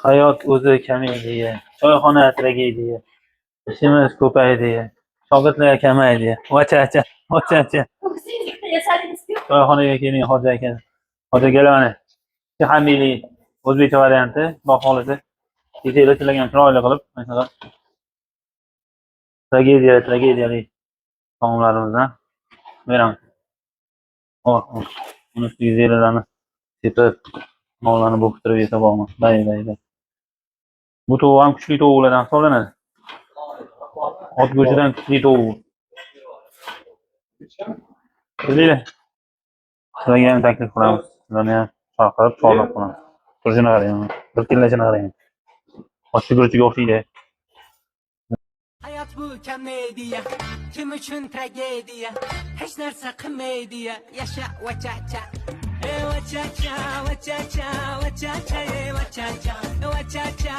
Hayot o'zi komediya, choyxona tragediya, ishimiz ko'paydi, shogirdlar kamaydi. Vacha-acha, vacha-acha. Choyxonaga keling, hoji aka. Hoji aka mana. Hamili o'zbekcha varianti, Xudo xolisa. Detayli tilagan chiroyli qilib, masalan, tragediyali taomlarimizdan beramiz. Hop, uni ustiga zeralarni sepib, mollarni bo'ktirib yesa bo'lmas. Bay. Bu tovuq ham kuchli tovuqlardan hisoblanadi. Ot go'shtidan kuchli tovuq. Keling, sizlarga ham taklif qilamiz. Sizlarni ham chaqirib, chorlab qilamiz. Turishini qarang, bir tillashini qarang. Och sigurchiga o'xshaydi. Hayat bu komediya, kim uchun tragediya, hech narsa qilmaydiya, yasha vacha-cha. Vacha-cha, vacha-cha, vacha-cha, vacha-cha, vacha-cha.